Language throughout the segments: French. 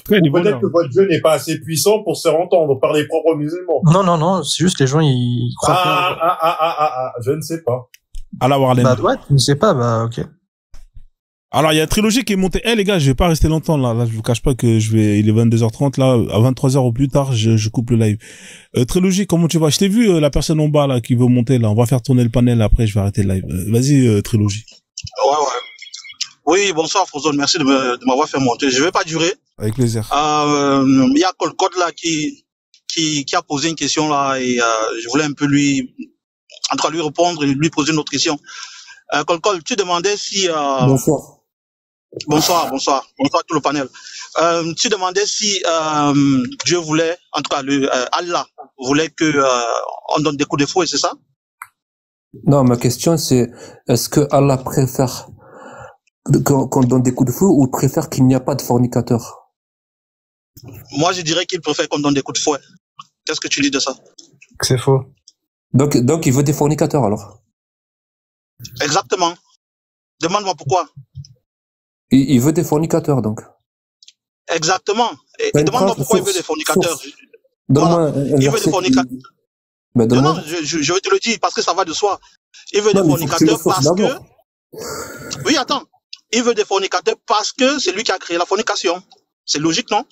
cas, il est Ou peut-être que votre Dieu n'est pas assez puissant pour se faire entendre par les propres musulmans. Non, c'est juste les gens, ils croient pas. Je ne sais pas. Allah Warlen. Bah, ouais, tu ne sais pas, bah, ok. Alors, il y a Trilogie qui est monté. Les gars, je vais pas rester longtemps, là. Là, je vous cache pas que il est 22h30, là. À 23h au plus tard, je coupe le live. Trilogie, comment tu vas? Je t'ai vu, la personne en bas, là, qui veut monter, là. On va faire tourner le panel, après, je vais arrêter le live. Vas-y, Trilogie. Ouais. Oui, bonsoir, Frozone. Merci de m'avoir fait monter. Je vais pas durer. Avec plaisir. Il y a Colcode, là, qui a posé une question, là, et, je voulais un peu lui répondre et lui poser une autre question. Colcode, tu demandais si, Bonsoir tout le panel. Tu demandais si Dieu voulait, en tout cas Allah voulait que on donne des coups de fouet, c'est ça? Non, ma question c'est est-ce que Allah préfère qu'on donne des coups de fouet ou préfère qu'il n'y a pas de fornicateur? Moi, je dirais qu'il préfère qu'on donne des coups de fouet. Qu'est-ce que tu dis de ça? C'est faux. Donc il veut des fornicateurs alors? Exactement. Demande-moi pourquoi. Il veut des fornicateurs, donc. Exactement. Et demande-moi pourquoi il veut des fornicateurs. Voilà. Il veut des fornicateurs. Non, je vais te le dire, parce que ça va de soi. Il veut des fornicateurs parce que... Oui, attends. Il veut des fornicateurs parce que c'est lui qui a créé la fornication. C'est logique, non?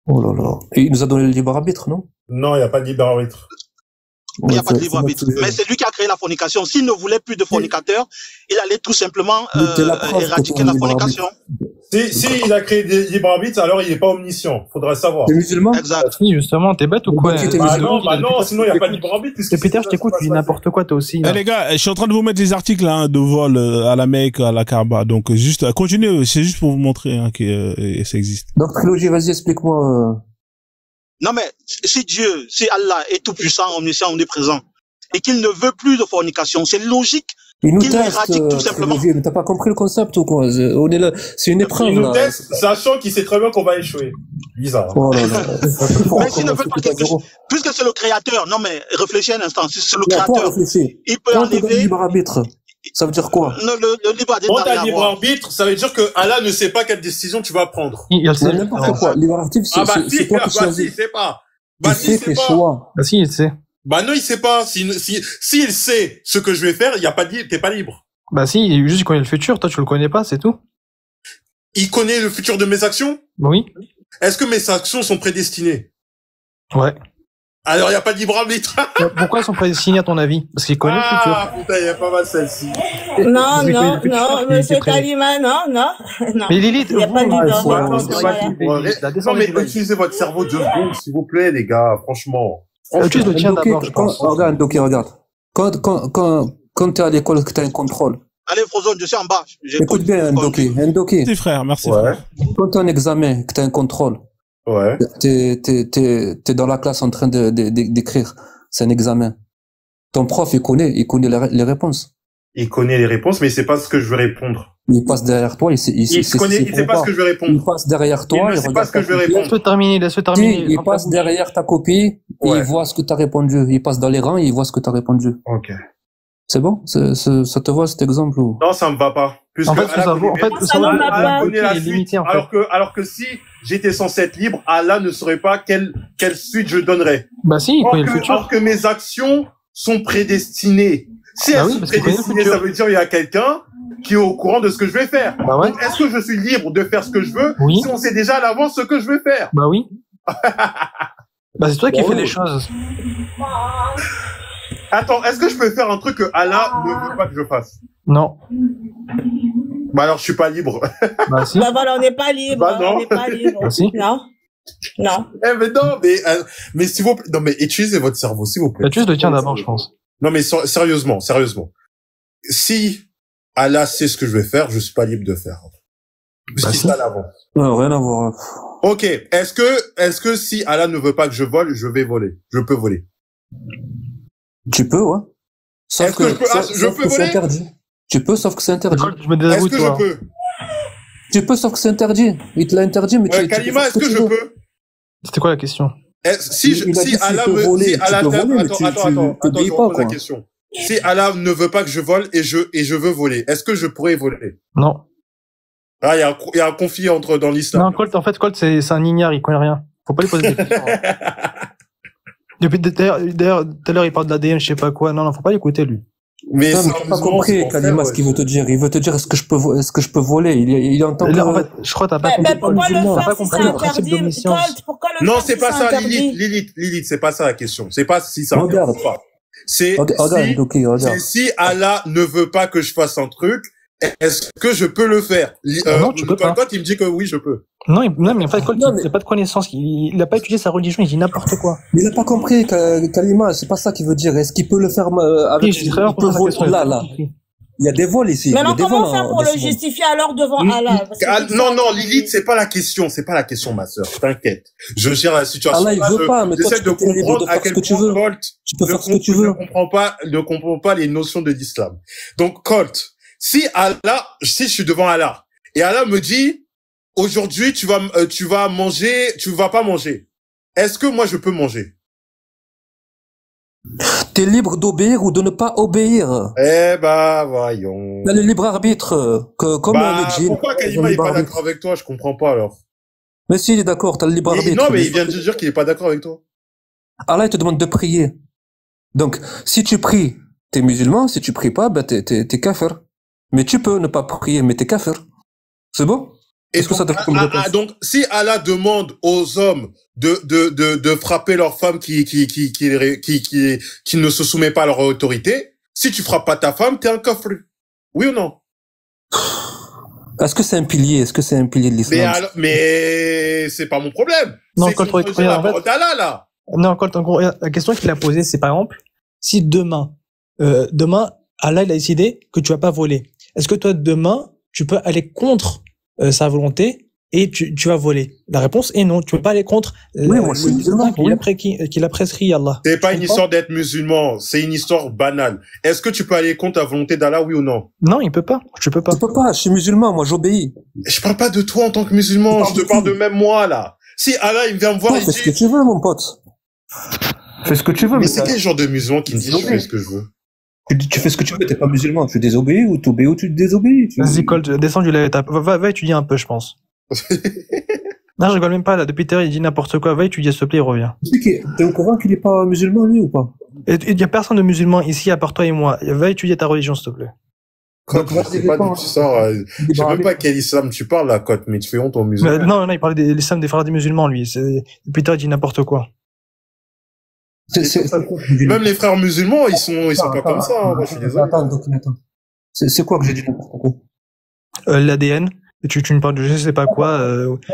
Oh là là. Et il nous a donné le libre arbitre, non? Non, il n'y a pas de libre arbitre. Il n'y a pas de libre arbitre. Mais c'est lui qui a créé la fornication. S'il ne voulait plus de fornicateurs, il allait tout simplement éradiquer la fornication. Si il a créé des libres arbitres, alors il n'est pas omniscient. Faudra savoir. T'es musulman? Exact. Oui, justement, t'es bête ou quoi? Non, sinon il n'y a pas de libre arbitre. Et Peter, je t'écoute, tu dis n'importe quoi, toi aussi. Les gars, je suis en train de vous mettre des articles de vol à la Mecque, à la Kaaba. Donc, juste, continuez, c'est juste pour vous montrer que ça existe. Donc, Trilogie, vas-y, explique-moi. Non, mais si Allah est tout puissant, omniscient, omniprésent, et qu'il ne veut plus de fornication, c'est logique qu'il éradique tout simplement. Mais t'as pas compris le concept ou quoi? On est là, c'est une épreuve. Il nous teste, sachant qu'il sait très bien qu'on va échouer. Bizarre. Oh là là. Mais s'il ne veut pas quelque chose, puisque c'est le créateur, non mais réfléchis un instant, si c'est le créateur, il peut enlever... le libre arbitre, ça veut dire quoi? Le libre arbitre. Quand t'as libre arbitre, ça veut dire que Allah ne sait pas quelle décision tu vas prendre. C'est n'importe quoi. Libre arbitre, c'est toi qui choisis. Il sait pas. Tu fais tes choix. Bah si, il sait. Bah non, il sait pas. S'il sait ce que je vais faire, t'es pas libre. Bah si, juste il connaît le futur, toi tu le connais pas, c'est tout. Il connaît le futur de mes actions? Oui. Est-ce que mes actions sont prédestinées? Ouais. Alors il y a pas de libre arbitre. Pourquoi ils sont prédestinés à ton avis? Parce qu'ils connaissent le futur. Ah putain, il y a pas mal celle-ci. Non, monsieur Kalima, non. Mais Lilith, il n'y a pas de libre. Non mais utilisez votre cerveau 2 secondes, s'il vous plaît, les gars, franchement. Tu le tiens d'abord, je pense. Regarde. Quand t'es à l'école, que t'as un contrôle. Allez, Frozone, je suis en bas. Écoute bien, Ndoki. Merci frère, merci frère. Quand t'as un examen, que t'as un contrôle. Ouais. T'es dans la classe en train d'écrire. C'est un examen. Ton prof, il connaît les réponses. Il connaît les réponses, mais il sait pas ce que je veux répondre. Il passe derrière toi, il sait pas ce que je vais répondre. Il passe derrière toi, il sait pas ce que je vais répondre. Laisse-le terminer. Il passe derrière ta copie, et il voit ce que t'as répondu. Il passe dans les rangs, et il voit ce que t'as répondu. Ok. C'est bon? Ça te voit cet exemple ou? Non, ça me va pas. En fait, Allah connaît la suite. Alors que si j'étais censé être libre, Allah ne saurait pas quelle suite je donnerais. Bah si, il connaît le futur. Alors que mes actions sont prédestinées. Si elles sont prédestinées, ça veut dire qu'il y a quelqu'un qui est au courant de ce que je vais faire. Bah ouais. Donc, est-ce que je suis libre de faire ce que je veux si on sait déjà à l'avance ce que je vais faire? Bah oui. Bah c'est toi qui fais les choses. Attends, est-ce que je peux faire un truc que Allah ne veut pas que je fasse? Non. Bah alors je suis pas libre. Bah si. Bah voilà, on n'est pas libre. Bah non. On n'est pas libre. Bah si. Non. Mais non, mais s'il vous plaît, non mais utilisez votre cerveau, s'il vous plaît. Bah tu le tiens d'abord, je pense. Non mais sérieusement. Si Allah sait ce que je vais faire, je suis pas libre de faire. Bah, si. Ça l'avant. Non, rien à voir. Ok. Est-ce que si Allah ne veut pas que je vole, je vais voler? Je peux voler. Tu peux, ouais. Sauf que je peux voler? C'est interdit. Tu peux, sauf que c'est interdit. Est-ce que je peux? Tu peux, sauf que c'est interdit. Il te l'a interdit, mais Kalima, est-ce que je peux? C'était quoi la question? Si Allah Si Allah ne veut pas que je vole et je veux voler, est-ce que je pourrais voler? Non. Ah, il y a un conflit dans l'islam. Non, Colt, c'est un ignare, il connaît rien. Faut pas lui poser des questions. D'ailleurs, tout à l'heure, il parle de l'ADN, je sais pas quoi. Non, faut pas l'écouter, lui. Mais t'as pas compris, Kalima, ce qu'il veut te dire. Il veut te dire, est-ce que je peux voler? Il entend que... En fait, je crois que t'as pas compris. Pourquoi le principe d'omniscience? Non, c'est pas ça, Lilith, c'est pas ça la question. C'est pas si ça regarde pas. C'est si Allah ne veut pas que je fasse un truc, est-ce que je peux le faire? Non, tu peux pas. Quand il me dit que oui, je peux. Non, mais en fait, Colt, il a pas de connaissance. Il a pas étudié sa religion, il dit n'importe quoi. Mais il a pas compris, Kalima, c'est pas ça qu'il veut dire. Est-ce qu'il peut le faire avec... Il peut voler là. Il y a des vols ici. Mais non, comment faire pour le justifier alors devant Allah? Non, Lilith, c'est pas la question, ma sœur. T'inquiète. Je gère la situation. Allah, il veut pas, mais toi, tu peux comprendre à quel point Colt, tu peux faire ce que tu veux. Ne comprends pas les notions de l'islam. Donc, Colt, si je suis devant Allah, et Allah me dit, aujourd'hui, tu vas manger, tu vas pas manger. Est-ce que moi, je peux manger? T'es libre d'obéir ou de ne pas obéir. Eh bah, voyons. T'as le libre arbitre, comme le djinn. Pourquoi Kalima est pas d'accord avec toi? Je comprends pas, alors. Mais si, il est d'accord, t'as le libre arbitre. Non, mais il vient de dire qu'il est pas d'accord avec toi. Allah, il te demande de prier. Donc, si tu pries, t'es musulman. Si tu pries pas, ben, t'es kafir. Mais tu peux ne pas prier, mais t'es kafir. C'est bon? Est-ce que ça te fait comme réponse? Donc, si Allah demande aux hommes de frapper leur femme qui ne se soumet pas à leur autorité, si tu frappes pas ta femme, t'es un kafir. Oui ou non? Est-ce que c'est un pilier? Est-ce que c'est un pilier de l'islam? Mais c'est pas mon problème. Non, c'est Colt, la parole d'Allah, là. Non, Colt, en gros, la question qu'il a posée, c'est par exemple, si demain, Allah, il a décidé que tu vas pas voler. Est-ce que toi, demain, tu peux aller contre sa volonté et tu vas voler? La réponse est non. Tu peux pas aller contre qu'il a prescrit Allah. C'est pas une histoire d'être musulman. C'est une histoire banale. Est-ce que tu peux aller contre la volonté d'Allah, oui ou non? Non, il peut pas. Tu peux pas. Je peux pas. Je suis musulman. Moi, j'obéis. Je parle pas de toi en tant que musulman. Je te parle de même moi, là. Si Allah, il vient me voir, il dit... Fais ce que tu veux, mon pote. Fais ce que tu veux. Mais c'est quel genre de musulman qui me dit je fais ce que je veux? Tu fais ce que tu veux, t'es pas musulman. Tu désobéis ou tu obéis ou tu désobéis. Vas-y, Colt, descends du live. Va étudier un peu, je pense. Non, je rigole même pas, là. Depuis tout à l'heure, il dit n'importe quoi. Va étudier, s'il te plaît, il revient. T'es au courant qu'il est pas musulman, lui, ou pas? Il y a personne de musulman ici, à part toi et moi. Va étudier ta religion, s'il te plaît. Cote, je sais pas d'où tu sors. Je sais même pas quel islam tu parles, là, Cote, mais tu fais honte aux musulmans. Non, il parlait de l'islam des frères des musulmans, lui. Depuis tout à l'heure, il dit n'importe quoi. Même les frères musulmans, ils sont pas comme ça, hein. Moi, je suis désolé. Attends. C'est quoi que j'ai dit n'importe quoi? L'ADN. Tu me parles de je sais pas quoi.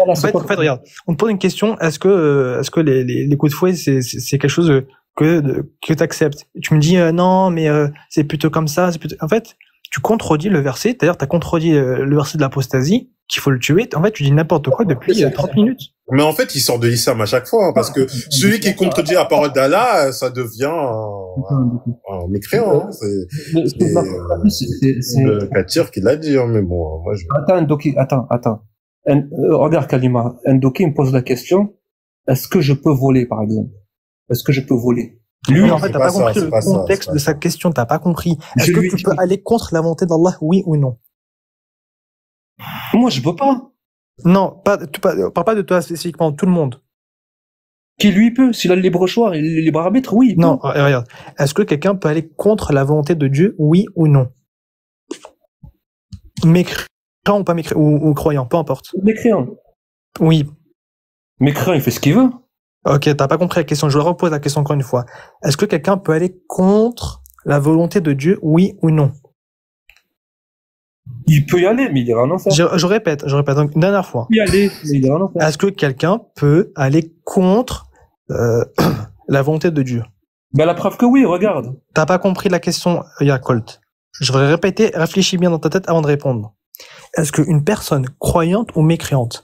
En fait, regarde. On te pose une question. Est-ce que les coups de fouet, c'est quelque chose que t'acceptes? Tu me dis, non, mais, c'est plutôt comme ça, en fait, tu contredis le verset. C'est-à-dire, t'as contredit le verset de l'apostasie, qu'il faut le tuer. En fait, tu dis n'importe quoi depuis 30 minutes. Mais en fait, il sort de l'islam à chaque fois, hein, parce que celui qui contredit la parole d'Allah, ça devient un mécréant. Hein. C'est Katir qui l'a dit, hein, mais bon, moi je... Attends. Regarde, Kalima. Ndoki me pose la question, est-ce que je peux voler, par exemple? Est-ce que je peux voler? Lui, en fait, t'as pas compris le contexte de sa question, t'as pas compris. Est-ce que tu peux aller contre la volonté d'Allah, oui ou non? Moi, je peux pas. Non, tu parles pas de toi spécifiquement, tout le monde. Qui lui peut, s'il a le libre choix et le libre arbitre, oui. Non, regarde. Est-ce que quelqu'un peut aller contre la volonté de Dieu, oui ou non? Mécréant ou pas mécréant, ou croyant, peu importe. Mécréant. Oui. Mécréant, il fait ce qu'il veut. Ok, t'as pas compris la question. Je repose la question encore une fois. Est-ce que quelqu'un peut aller contre la volonté de Dieu, oui ou non? Il peut y aller, mais il ira en enfer. Je répète, donc une dernière fois. Il peut y aller, mais il ira en enfer. Est-ce que quelqu'un peut aller contre la volonté de Dieu? Ben la preuve que oui, regarde. T'as pas compris la question, Colt. Je vais répéter, réfléchis bien dans ta tête avant de répondre. Est-ce qu'une personne croyante ou mécréante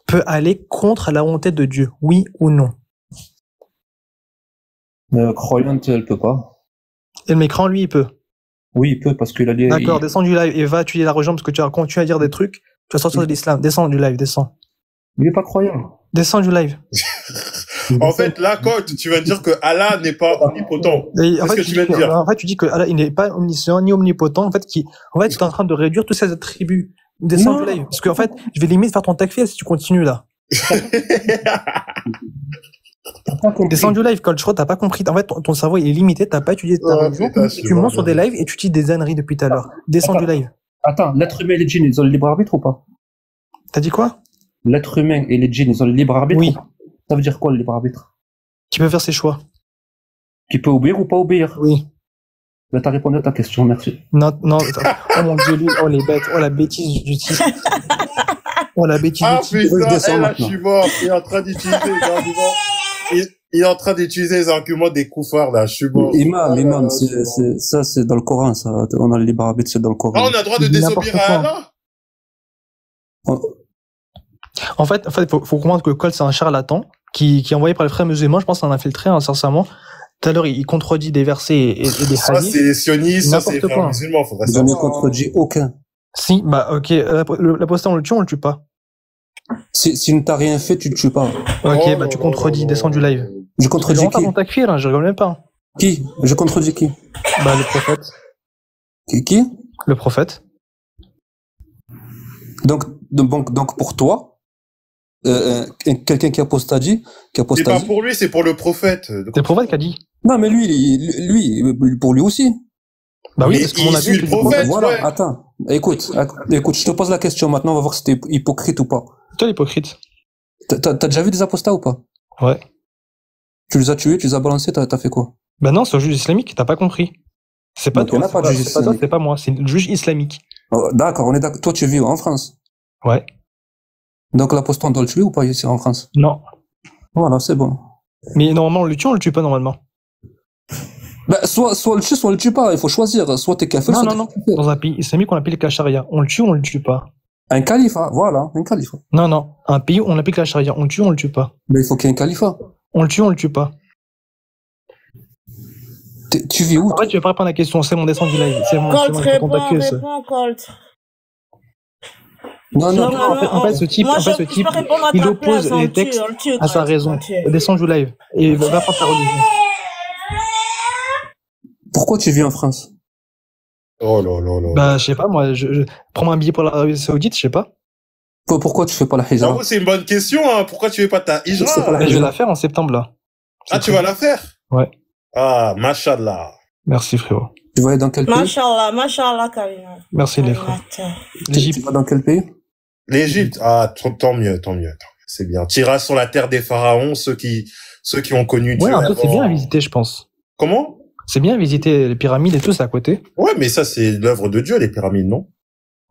peut aller contre la volonté de Dieu, oui ou non? Croyante, elle peut pas. Et le mécréant, lui, il peut. Oui, il peut, parce qu'il a des... D'accord, descends du live et va étudier la religion parce que tu vas continuer à dire des trucs. Tu vas sortir de l'islam. Descends du live, descends. Il est pas croyant. Descends du live. En fait, là, Colt, tu viens de dire que Allah n'est pas omnipotent. C'est ce que tu viens de dire. En fait, tu dis que Allah, il n'est pas omniscient ni omnipotent. En fait, tu es en train de réduire tous ces attributs Descends du live. Parce qu'en fait, je vais limite faire ton takfir si tu continues là. Descends du live, Colt. Je crois que t'as pas compris. En fait, ton cerveau il est limité, t'as pas étudié ta religion. Tu montes sur des lives et tu dis des âneries depuis tout à l'heure. Descends du live. Attends, l'être humain et les djinns, ils ont le libre arbitre ou pas? T'as dit quoi? L'être humain et les djinns, ils ont le libre arbitre? Oui. Ça veut dire quoi le libre arbitre? Qui peut faire ses choix. Qui peut obéir ou pas obéir? Oui. Là, t'as répondu à ta question, merci. Non. Oh mon dieu, lui, oh les bêtes, oh la bêtise du titre. Oh la bêtise du titre. Putain, là, je suis mort. Il est en train d'utiliser les arguments. Il est en train d'utiliser les arguments des koufars, là. Je suis mort. Imam, ça, c'est dans le Coran, ça. On a le libre arbitre, c'est dans le Coran. Ah, on a le droit de désobéir à Allah? En fait, faut comprendre que Colt, c'est un charlatan qui est envoyé par les frères musulmans. Je pense qu'on a infiltré, sincèrement. Tout à l'heure, il contredit des versets et des hadiths. Ça, c'est les sionistes, ça, c'est les frères musulmans. J'en ai contredit aucun. Si, bah, ok. L'apostat, on le tue, on le tue pas. Si ne t'as rien fait, tu le tues pas. Ok, bah, tu contredis, descends du live. Je contredis qui? Ton takfir, hein, je rigole même pas. Qui? Je contredis qui? Bah, le prophète. Qui? Le prophète. Donc pour toi, quelqu'un qui apostasie. C'est pas pour lui, c'est pour le prophète. C'est le prophète qui a dit. Non, mais lui, pour lui aussi. Bah oui, parce que mon avis, le prophète. Voilà, ouais. Attends. Écoute, je te pose la question maintenant, on va voir si t'es hypocrite ou pas. Toi, l'hypocrite. T'as déjà vu des apostats ou pas? Ouais. Tu les as tués, tu les as balancés, t'as fait quoi? Bah non, c'est le juge islamique, t'as pas compris. C'est pas toi, c'est pas moi, c'est le juge islamique. Oh, d'accord, on est d'accord. Toi, tu vis en France? Ouais. Donc l'apostat, on doit le tuer ou pas ici en France? Non. Voilà, c'est bon. Mais normalement, on le tue, on le tue pas normalement. Bah, soit on le tue, soit on le tue pas. Il faut choisir. Soit t'es kafir, soit non. Dans un pays islamique, on applique la charia. On le tue, on le tue pas. Un califat, voilà, un califat. Non. Un pays où on applique la charia. On le tue, on le tue pas. Mais il faut qu'il y ait un califat. On le tue, on le tue pas. Tu vis où? En fait, tu veux pas répondre à la question. C'est mon descend du live. C'est mon réponds, Colt. Non. En fait, ce type, il oppose les textes à sa raison. Descends du live. Et va prendre ta religion. Pourquoi tu vis en France? Oh là. Bah, je sais pas, moi, je prends un billet pour l'Arabie Saoudite, je sais pas. Pourquoi tu fais pas la hijra? J'avoue, c'est une bonne question, hein. Pourquoi tu fais pas ta hijra? Je vais la faire en septembre, là. Ah, tu vas la faire? Ouais. Ah, mashallah. Merci, frérot. Tu vas aller dans quel pays? Mashallah, Karina. Merci, les frères. L'Égypte. Tu vas dans quel pays? L'Égypte. Ah, tant mieux. C'est bien. T'iras sur la terre des pharaons, ceux qui ont connu Dieu. Ouais, en fait, c'est bien à visiter, je pense. Comment? C'est bien à visiter les pyramides et tout, c'est à côté. Ouais, mais ça, c'est l'œuvre de Dieu, les pyramides, non?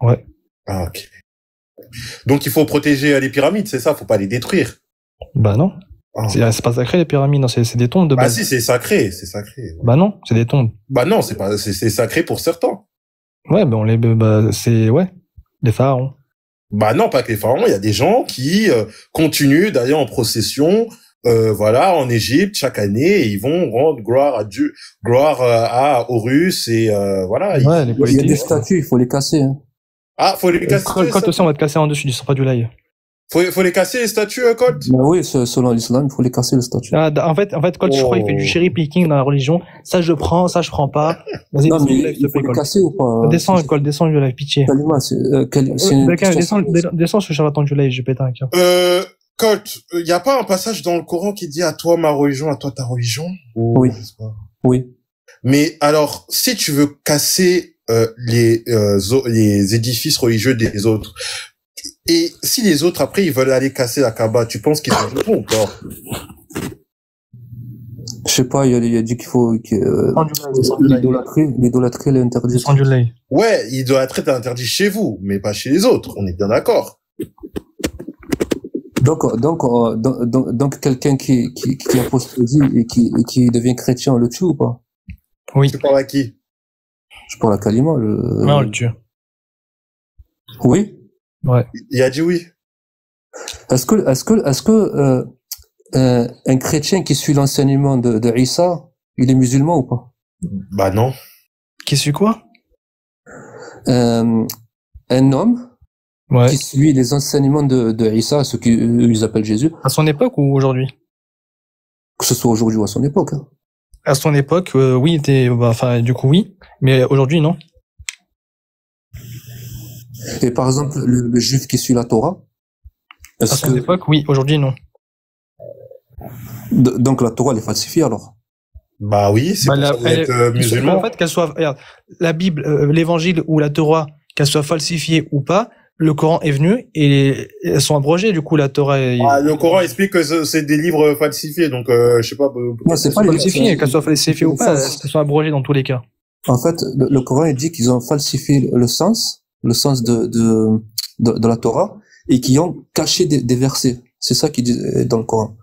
Ouais. Ah, ok. Donc, il faut protéger les pyramides, c'est ça? Faut pas les détruire. Bah non. Ah. C'est pas sacré, les pyramides, non, c'est des tombes de base. Ah si, c'est sacré. Ouais. Bah non, c'est des tombes. Bah non, c'est sacré pour certains. Ouais, c'est les pharaons. Bah non, pas que les pharaons, il y a des gens qui continuent d'aller en procession, en Égypte chaque année, et ils vont rendre gloire à Dieu, gloire à Horus, et voilà. Ouais, il y a des statues, il faut les casser. Hein. Ah, faut les casser. Colt aussi, on va te casser en dessus, du sera du live. Faut les casser, les statues, Colt? Bah oui, selon l'islam, il faut les casser, les statues. Ah, en fait, Colt, je crois qu'il fait du cherry picking dans la religion. Ça, je prends, ça, je prends pas. Vas-y, non, mais il faut les casser ou pas? Descends, Colt, descends du live, pitié. Descends sur charlatan du live, je pète un câble. Colt, y a pas un passage dans le Coran qui dit à toi ma religion, à toi ta religion? Oui. Oui. Mais alors, si tu veux casser les édifices religieux des autres, et si les autres après ils veulent aller casser la Kaaba, tu penses qu'ils ont raison ou pas? Je sais pas, il a dit qu'il faut l'idolâtrie elle est interdite. Ouais, l'idolâtrie est interdite chez vous, mais pas chez les autres. On est bien d'accord. Donc quelqu'un qui apostasie et qui devient chrétien, on le tue ou pas? Oui. Tu parles à qui? Je parle à Kalima. Non, on le tue. Oui. Ouais. Il a dit oui. Est-ce que un chrétien qui suit l'enseignement de Isa, il est musulman ou pas? Bah non. Qui suit quoi? Un homme qui suit les enseignements de Isa, ce qu'ils appellent Jésus. À son époque ou aujourd'hui? Que ce soit aujourd'hui ou à son époque. Hein. À son époque, oui, du coup oui, mais aujourd'hui non. Et par exemple, le juif qui suit la Torah, à son époque, oui, aujourd'hui, non. Donc la Torah, elle est falsifiée alors? Bah oui, c'est pour ça que vous êtes musulman. En fait, qu'elle soit, regarde, la Bible, l'évangile ou la Torah, qu'elle soit falsifiée ou pas, le Coran est venu et elles sont abrogées, du coup, la Torah le Coran explique que c'est des livres falsifiés, donc je sais pas. Non, c'est pas falsifié, qu'elle soit falsifiée ou pas, elles sont abrogées dans tous les cas. En fait, le Coran, il dit qu'ils ont falsifié le sens de la Torah, et qui ont caché des versets. C'est ça qu'il dit dans le Coran.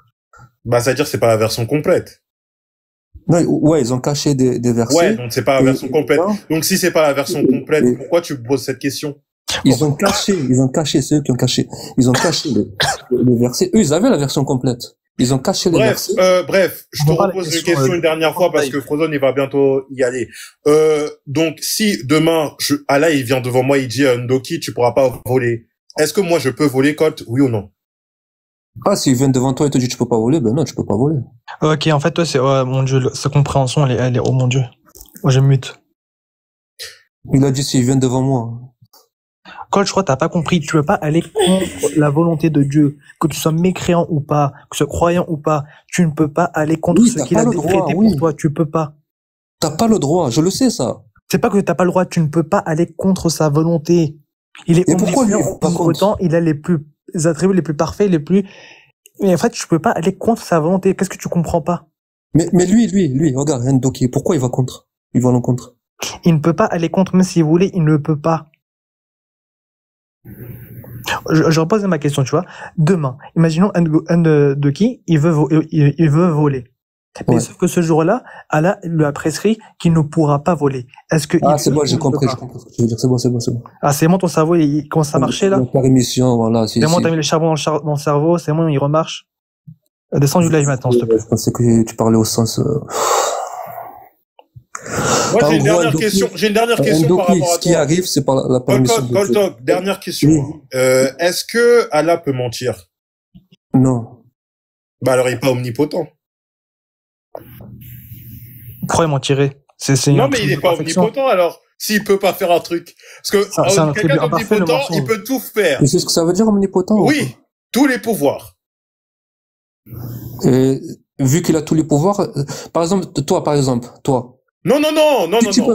Bah, c'est-à-dire que c'est pas la version complète. Non, ouais, ils ont caché des versets. Ouais, donc c'est pas la version complète. Donc si c'est pas la version complète, pourquoi tu poses cette question? Ils ont caché, c'est eux qui ont caché. Ils ont caché les versets. Eux, ils avaient la version complète. Ils ont caché les versets. Bref, je te repose une question une dernière fois parce que Frozone, il va bientôt y aller. Donc, si demain, Allah, il vient devant moi, il dit, Ndoki, tu pourras pas voler. Est-ce que moi, je peux voler, Colt? Oui ou non? Ah, s'il vient devant toi et te dit tu peux pas voler, ben non, tu peux pas voler. Ok, en fait, toi, c'est, oh mon dieu, sa compréhension, elle est, oh mon dieu. Moi, je mute. Il a dit s'il vient devant moi. Colt, je crois que t'as pas compris. Tu peux pas aller contre la volonté de Dieu. Que tu sois mécréant ou pas, que tu sois croyant ou pas, tu ne peux pas aller contre ce qu'il a décrété pour toi. Tu peux pas. T'as pas le droit, je le sais, ça. C'est pas que t'as pas le droit, tu ne peux pas aller contre sa volonté. Il est omnipotent, il a les attributs les plus parfaits, les plus... Mais en fait, tu peux pas aller contre sa volonté. Qu'est-ce que tu comprends pas? Mais lui, regarde, Ndoki, pourquoi il va contre? Il va à l'encontre. Il ne peut pas aller contre, même s'il voulait, il ne peut pas. Je repose ma question, tu vois. Demain, imaginons Ndoki, il veut voler. Mais sauf que ce jour-là, Allah lui a prescrit qu'il ne pourra pas voler. Est-ce que c'est bon, j'ai compris ce que je veux dire. C'est bon. Ah, c'est bon, ton cerveau, il commence à marcher, là? La rémission, voilà. C'est bon, t'as mis le charbon dans le cerveau, c'est bon, il remarche. Descends du live maintenant, s'il te plaît. Je pensais que tu parlais au sens... Moi, j'ai une dernière question par rapport à toi. Ce qui arrive, c'est par la permission. Coltoc, dernière question. Oui. Est-ce que Allah peut mentir? Non. Bah alors, il est pas omnipotent. Pourquoi il mentirait? Non, mais il est pas omnipotent, alors. S'il peut pas faire un truc. Parce que quelqu'un d'omnipotent, il peut tout faire. Tu sais ce que ça veut dire, omnipotent? Oui. Tous les pouvoirs. Et, vu qu'il a tous les pouvoirs, par exemple, toi. Non.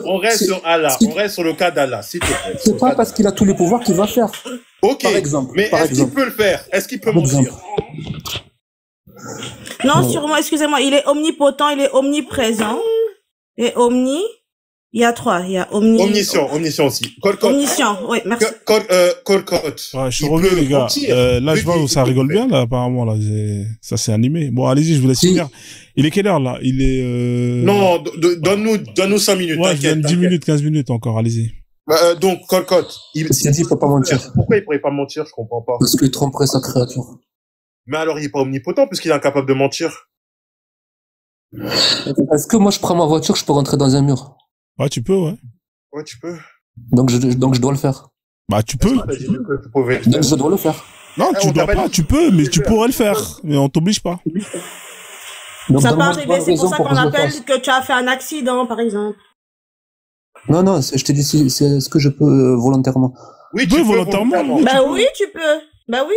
On reste sur Allah. On reste sur le cas d'Allah, s'il te plaît. C'est pas parce qu'il a tous les pouvoirs qu'il va faire. Ok. Par exemple. Mais est-ce qu'il peut le faire? Est-ce qu'il peut mentir? Non, sûrement, excusez-moi, il est omnipotent, il est omniprésent. Et omni, il y a trois. Il y a omniscient aussi. Omniscient, oui, merci. Je suis revenu, les gars. Là, je vois où ça rigole bien, là, apparemment, là. Ça s'est animé. Bon, allez-y, je vous laisse finir. Il est quelle heure, là? Il est, Non, donne-nous 5 minutes. Ouais, je donne 10 minutes, 15 minutes encore, allez-y. Donc, Colcotte, il peut pas mentir. Pourquoi il pourrait pas mentir? Je comprends pas. Parce qu'il tromperait sa créature. Mais alors, il est pas omnipotent puisqu'il est incapable de mentir. Est-ce que moi, je prends ma voiture, je peux rentrer dans un mur? Ouais, tu peux, ouais. Ouais, tu peux. Donc je dois le faire. Bah, tu peux. Donc je dois le faire. Non, tu dois pas, tu peux, mais tu pourrais le faire. Mais on t'oblige pas. Donc, ça peut arriver, c'est pour ça qu'on appelle que tu as fait un accident, par exemple. Non, je t'ai dit, c'est ce que je peux volontairement. Oui, tu peux volontairement. Bah oui, tu peux. Bah oui.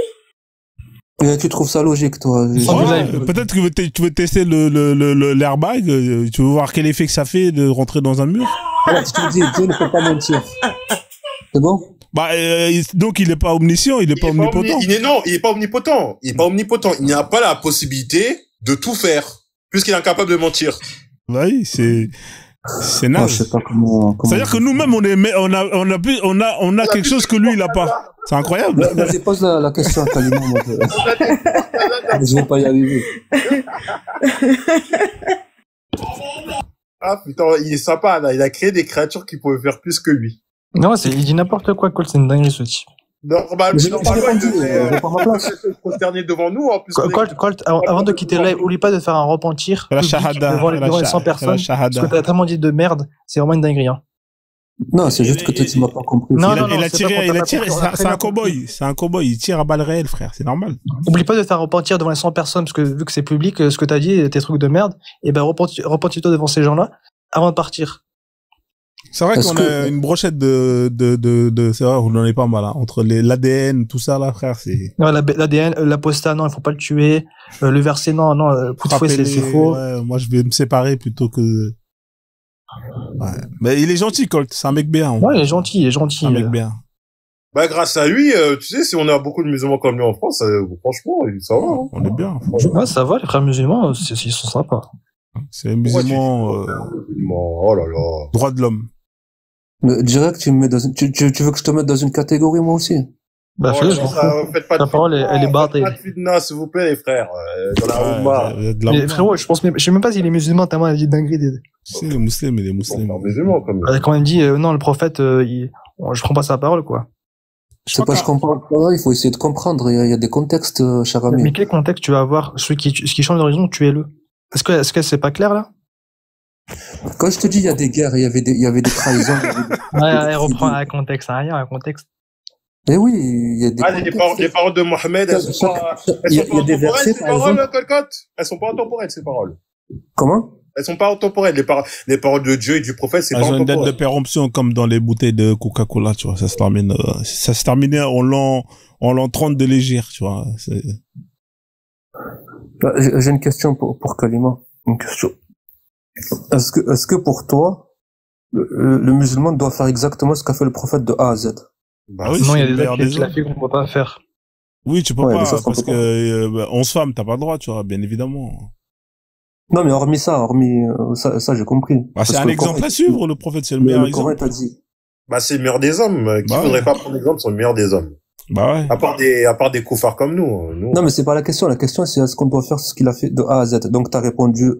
Et tu trouves ça logique, toi? Peut-être que tu veux tester l'airbag, tu veux voir quel effet que ça fait de rentrer dans un mur. Ouais, je te dis, Dieu ne peut pas mentir. C'est bon? Bah, donc il est pas omniscient, il est pas omnipotent. Il est pas omnipotent. Il est pas omnipotent. Il n'a pas la possibilité de tout faire, puisqu'il est incapable de mentir. Oui, c'est naze. Je sais pas comment... C'est-à-dire que nous-mêmes, on a quelque chose que lui, il a pas. C'est incroyable. Vas-y, pose la question à Kalima, moi. Je vais pas y arriver. Ah, putain, il est sympa, là. Il a créé des créatures qui pouvaient faire plus que lui. Non, il dit n'importe quoi, Cole, c'est une dinguerie, ce type. Normalement, il devrait se prosterner devant nous, en plus. Colt, avant de quitter le live, oublie pas de faire un repentir devant les 100 personnes. Parce que t'as tellement dit de merde, c'est vraiment une dinguerie, hein. Non, c'est juste que toi, tu m'as pas compris. Non, il a tiré, c'est un cowboy. C'est un cowboy, il tire à balles réelles, frère, c'est normal. Oublie pas de faire repentir devant les 100 personnes, parce que vu que c'est public, ce que t'as dit, tes trucs de merde, et ben, repentis-toi devant ces gens-là, avant de partir. C'est vrai qu'on a une brochette c'est vrai, on en est pas mal, hein. Entre l'ADN, tout ça, là, frère, c'est... Non, l'ADN, l'apostat, non, il faut pas le tuer. Le verset, non, coup de fouet, c'est faux. Ouais, moi, je vais me séparer plutôt que... Ouais. Mais il est gentil, Colt. C'est un mec bien. Ouais, il est gentil. Un mec bien. Bah, grâce à lui, tu sais, si on a beaucoup de musulmans comme lui en France, franchement, ça va, hein. On est bien. Ouais, ça va, les frères musulmans, ils sont sympas. C'est musulmans, oh là là. droit de l'homme. Direct, tu me mets tu veux que je te mette dans une catégorie, moi aussi? Bah, Oh, je m'en fous. faites pas Ta parole, elle est battée. Pas de fitna, s'il vous plaît, les frères. Dans la Oumma. Mais frérot, je sais même pas s'il est musulman, tellement il a dit dinguerie. Si, les musulmans, il est musulman. Musulman, quand même. Quand il dit, non, le prophète, je prends pas sa parole, quoi. Je comprends pas, il faut essayer de comprendre. Il y a des contextes, cher ami. Mais quel contexte tu vas avoir? Ce qui change d'horizon, tuez-le. Est-ce que c'est pas clair, là? Quand je te dis, il y a des guerres, il y avait des trahisons. Ouais, reprends un contexte, un contexte. Eh oui, il y a des les paroles de Mohamed, elles sont pas intemporelles, ces paroles, Colcotte. Elles sont pas intemporelles, ces paroles. Comment? Elles sont pas intemporelles. Les paroles de Dieu et du prophète, c'est pas intemporel. Elles ont une date de péremption comme dans les bouteilles de Coca-Cola, tu vois. Ça se terminait en l'an 30 de l'Hégire, tu vois. J'ai une question pour Kalima. Une question. Est-ce que pour toi, le musulman doit faire exactement ce qu'a fait le prophète de A à Z? Bah oui, non, il y a des actes qu'il a fait qu'on peut pas faire. Oui, tu peux pas, parce que 11 femmes, t'as pas le droit, tu vois, bien évidemment. Non, mais hormis ça, ça j'ai compris. Bah, c'est un exemple à suivre, le prophète, c'est le meilleur exemple. Le Coran t'a dit. Bah, c'est le meilleur des hommes. Qui faudrait pas prendre exemple sur le meilleur des hommes. Bah ouais. À part des koufars comme nous. Non, mais c'est pas la question. La question, c'est est-ce qu'on doit faire ce qu'il a fait de A à Z. Donc, t'as répondu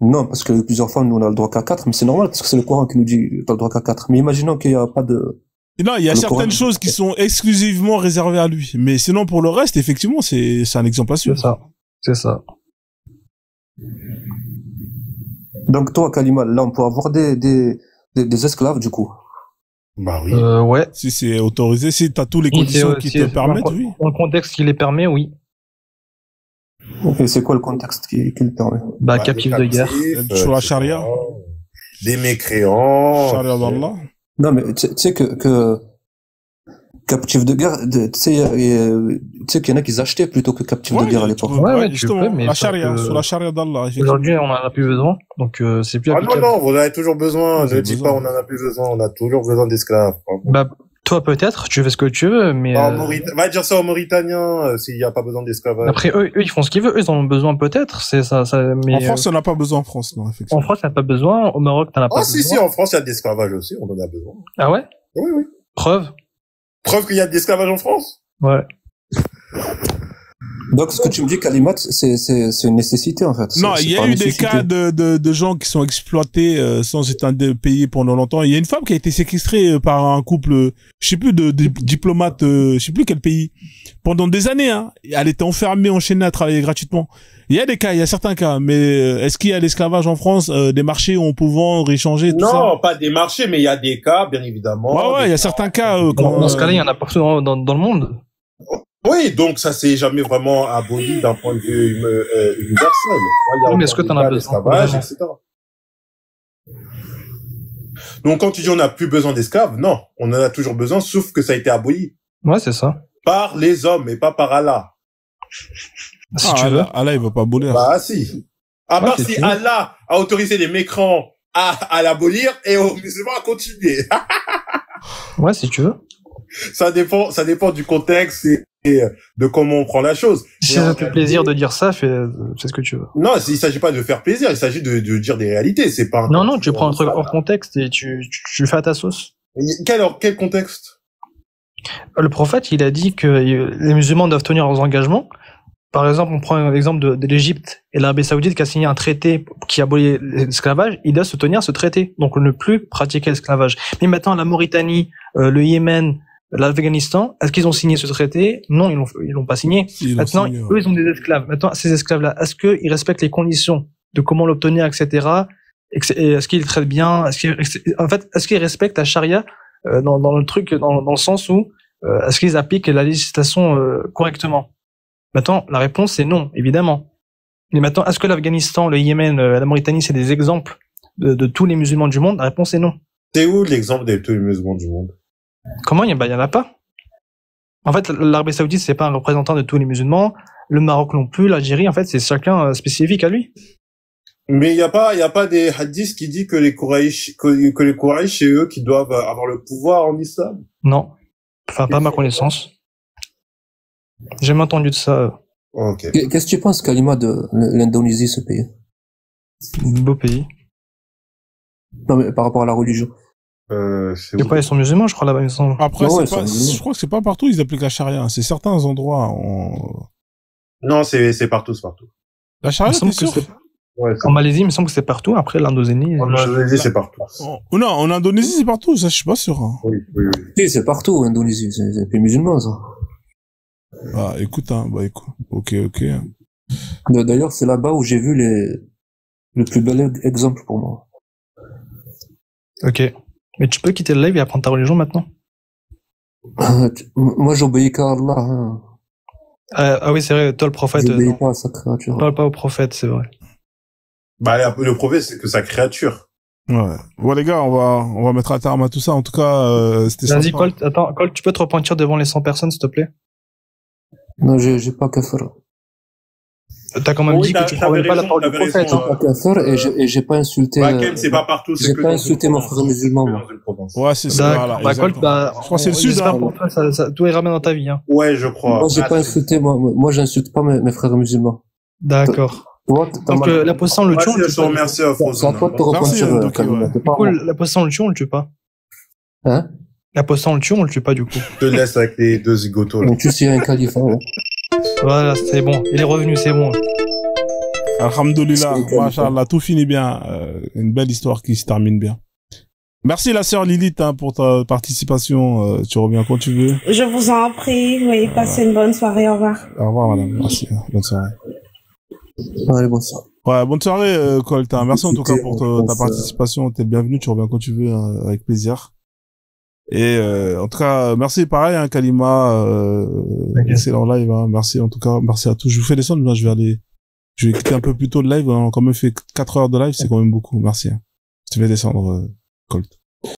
non, parce que plusieurs fois, nous, on a le droit qu'à 4, mais c'est normal, parce que c'est le Coran qui nous dit t'as le droit qu'à 4. Mais imaginons qu'il y a pas de... Non, il y a certaines choses qui sont exclusivement réservées à lui. Mais sinon, pour le reste, effectivement, c'est un exemple à suivre. C'est ça. Donc, toi, Kalima, là, on peut avoir des esclaves, du coup. Bah oui. Ouais. Si c'est autorisé, si t'as tous les conditions qui te permettent, oui. Dans le contexte qui les permet, oui. Et c'est quoi le contexte qui le permet? Bah, captif de guerre. Sur la charia. Des mécréants. Charia d'Allah. Non, mais tu sais que captif de guerre, tu sais qu'il y en a qui achetaient plutôt que captif de guerre à l'époque. Ouais, justement, mais la charia, sur la charia d'Allah. Aujourd'hui, on en a plus besoin, donc c'est plus applicable. Non, vous en avez toujours besoin. Je ne dis pas on en a plus besoin, on a toujours besoin d'esclaves. Bah, toi peut-être, tu fais ce que tu veux, mais... Va dire ça aux Mauritaniens, s'il n'y a pas besoin d'esclavage. Après, eux, ils font ce qu'ils veulent, eux, ils en ont besoin peut-être, c'est ça, mais... En France, on n'a pas besoin en France, non, effectivement. En France, t'en as pas besoin, au Maroc, t'en as pas besoin. Ah, si, en France, il y a de l'esclavage aussi, on en a besoin. Ah ouais? Oui. Preuve qu'il y a de l'esclavage en France? Ouais. Donc, ce que tu me dis, Kalimat, c'est une nécessité, en fait. Non, il y a eu des cas de gens qui sont exploités sans être payés pendant longtemps. Il y a une femme qui a été séquestrée par un couple, je sais plus, de diplomates, je sais plus quel pays, pendant des années, hein. Elle était enfermée, enchaînée à travailler gratuitement. Il y a des cas, il y a certains cas, mais est-ce qu'il y a l'esclavage en France, des marchés où on peut vendre, échanger, tout ça? Non, pas des marchés, mais il y a des cas, bien évidemment. Ouais, il y a certains cas. Dans ce cas-là, il y en a partout dans le monde. Oui, donc ça s'est jamais vraiment aboli d'un point de vue universel. Oui, mais est-ce que t'en as besoin, etc. Donc quand tu dis on n'a plus besoin d'esclaves, non, on en a toujours besoin, sauf que ça a été aboli. Ouais, c'est ça. Par les hommes et pas par Allah. Si tu veux. Allah, il veut pas abolir. Bah si. À part si Allah a autorisé les mécrants à l'abolir et aux musulmans à continuer. Ouais, si tu veux. Ça dépend du contexte et de comment on prend la chose. Si ça te fait plaisir de dire ça, fais ce que tu veux. Non, il s'agit pas de faire plaisir, il s'agit de dire des réalités. C'est pas. Non, tu prends un truc hors contexte et tu fais à ta sauce. Quel contexte? Le prophète, il a dit que les musulmans doivent tenir leurs engagements. Par exemple, on prend l'exemple de l'Égypte et l'Arabie Saoudite qui a signé un traité qui abolit l'esclavage. Il doit se tenir à ce traité, donc ne plus pratiquer l'esclavage. Mais maintenant, la Mauritanie, le Yémen, l'Afghanistan, est-ce qu'ils ont signé ce traité? Non, ils l'ont pas signé. Maintenant, eux, ils ont des esclaves. Maintenant, ces esclaves-là, est-ce qu'ils respectent les conditions de comment l'obtenir, etc. Est-ce qu'ils traitent bien? Est-ce qu'ils respectent la charia dans le truc, dans le sens où est-ce qu'ils appliquent la législation correctement? Maintenant, la réponse c'est non, évidemment. Mais maintenant, est-ce que l'Afghanistan, le Yémen, la Mauritanie, c'est des exemples de tous les musulmans du monde? La réponse est non. C'est où l'exemple de tous les musulmans du monde? Comment? Il y en a pas. En fait, l'Arabie Saoudite, c'est pas un représentant de tous les musulmans. Le Maroc non plus, l'Algérie, en fait, c'est chacun spécifique à lui. Mais il y a pas des hadiths qui disent que les Quraysh, que les Quraysh, c'est eux qui doivent avoir le pouvoir en islam? Non. Enfin, pas à ma connaissance. J'ai jamais entendu de ça. Ok. Qu'est-ce que tu penses, Kalima, de l'Indonésie, ce pays? Beau pays. Non, mais par rapport à la religion. C'est quoi, ils sont musulmans, je crois, là-bas, ils sont... Après, Non, je crois que c'est pas partout ils appliquent la charia. C'est certains endroits. Non, c'est partout. La charia, t'es sûr? Ouais, En Malaisie, il me semble que c'est partout. Après, l'Indonésie... en Indonésie, c'est partout. Non, en Indonésie, c'est partout. Ça, je suis pas sûr. Hein. Oui. Si, c'est partout, Indonésie. C'est pays musulman, ça. Ah, écoute, hein. Bah, écoute. Ok. D'ailleurs, c'est là-bas où j'ai vu le plus bel exemple pour moi. Ok. Mais tu peux quitter le live et apprendre ta religion maintenant? Moi, j'obéis qu'à Allah. Hein. Ah oui, c'est vrai, toi, le prophète... J'obéis pas à sa créature. Parle pas au prophète, c'est vrai. Bah, le problème, c'est que sa créature. Ouais. Bon, les gars, on va mettre un terme à tout ça. En tout cas, c'était sympa. Vas-y, Colt, attends, Colt, tu peux te repentir devant les 100 personnes, s'il te plaît? Non, j'ai pas qu'à faire. T'as quand même dit que tu prenais pas la parole du prophète. J'ai pas qu'à faire et j'ai pas insulté. C'est pas partout, c'est j'ai que pas dans insulté une mon province. frère musulman, moi. Ouais, c'est ça. Voilà, Bah, Colt, bah, je crois que c'est le sud, j'espère hein. pour toi, ça, tout est ramené dans ta vie, hein. Ouais, je crois. Moi, j'ai pas insulté, moi, j'insulte pas mes frères musulmans. D'accord. Toi, Donc, la potion, le tue, on le tue Je te remercie, c'est à toi de te Merci, repentir, Doki, Kalima. ouais. C'est pas Du coup, moi. la potion, on le tue, on le tue pas. Hein? La potion, on le tue, on le tue pas, du coup. Je te laisse avec les deux zigotos, là. Donc, tu sais, un calife, hein. Voilà, c'est bon. Il est revenu, c'est bon. Alhamdoulilah, machallah, tout finit bien. Une belle histoire qui se termine bien. Merci la sœur Lilith hein, pour ta participation. Tu reviens quand tu veux. Je vous en prie. Oui, passez une bonne soirée. Au revoir. Au revoir madame. Merci. Bonne soirée. Allez, bonsoir. Ouais, bonne soirée Colt. Hein. Merci en tout cas pour ta participation. T'es le bienvenu. Tu reviens quand tu veux hein, avec plaisir. Et en tout cas, merci pareil hein, Kalima. Excellent live. Hein. Merci en tout cas. Merci à tous. Je vous fais descendre. Je vais quitter un peu plus tôt le live. On a quand même fait 4 heures de live. C'est quand même beaucoup. Merci. Hein. Je te fais descendre Colt.